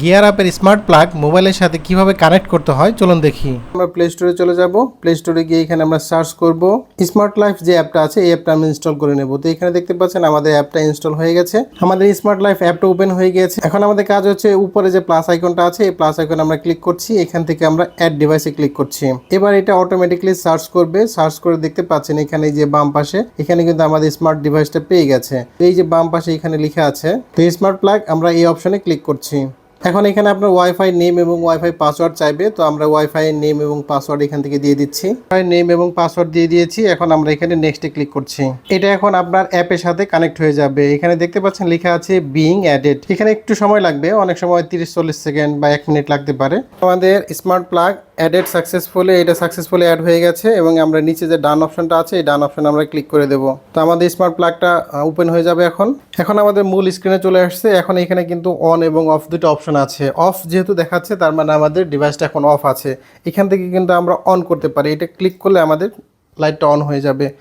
Gear অ্যাপের smart plug মোবাইলের সাথে কিভাবে কানেক্ট করতে হয় চলুন দেখি। আমরা প্লে স্টোরে চলে যাব। প্লে স্টোরে গিয়ে এখানে আমরা সার্চ করব স্মার্ট লাইফ যে অ্যাপটা আছে, এই অ্যাপটা আমি ইনস্টল করে নেব। তো এখানে দেখতে পাচ্ছেন আমাদের অ্যাপটা ইনস্টল হয়ে গেছে, আমাদের স্মার্ট লাইফ অ্যাপটা ওপেন হয়ে গিয়েছে। এখন আমাদের কাজ হচ্ছে উপরে যে প্লাস আইকনটা আছে, এই প্লাস আইকন আমরা ক্লিক করছি, এখান থেকে আমরা অ্যাড ডিভাইসে ক্লিক করছি। এবার এটা অটোমেটিক্যালি সার্চ করবে, সার্চ করে দেখতে পাচ্ছেন এখানে যে বাম পাশে এখানে কিন্তু আমাদের স্মার্ট ডিভাইসটা পেয়ে গেছে। এই যে বাম পাশে এখানে লেখা আছে তো স্মার্ট প্লাগ, আমরা এই অপশনে ক্লিক করছি। এখন এখানে আপনার ওয়াইফাই নেম এবং ওয়াইফাই পাসওয়ার্ড চাইবে, তো আমরা ওয়াইফাই নেম এবং পাসওয়ার্ড এখান থেকে দিয়ে দিচ্ছি। ওয়াইফাই নেম এবং পাসওয়ার্ড দিয়ে দিয়েছি, এখন আমরা এখানে নেক্সটে ক্লিক করছি। এটা এখন আপনার অ্যাপের সাথে কানেক্ট হয়ে যাবে। এখানে দেখতে পাচ্ছেন লেখা আছে বিইং অ্যাডেড। এখানে একটু সময় লাগবে, অনেক সময় 30-40 সেকেন্ড বা 1 মিনিট লাগতে পারে। আমাদের স্মার্ট প্লাগ অ্যাডেড সাকসেসফুলি, এটা সাকসেসফুলি অ্যাড হয়ে গেছে এবং আমরা নিচে যে ডান অপশনটা আছে এই ডান অপশন আমরা ক্লিক করে দেব। তো আমাদের স্মার্ট প্লাগটা ওপেন হয়ে যাবে। এখন আমাদের মূল স্ক্রিনে চলে আসছে। এখন এখানে কিন্তু অন এবং অফ দুটো অপশন আছে। অফ যেহেতু দেখাচ্ছে তার মানে আমাদের ডিভাইসটা এখন অফ আছে। এখান থেকে কিন্তু আমরা অন করতে পারি, এটা ক্লিক করলে আমাদের লাইটটা অন হয়ে যাবে।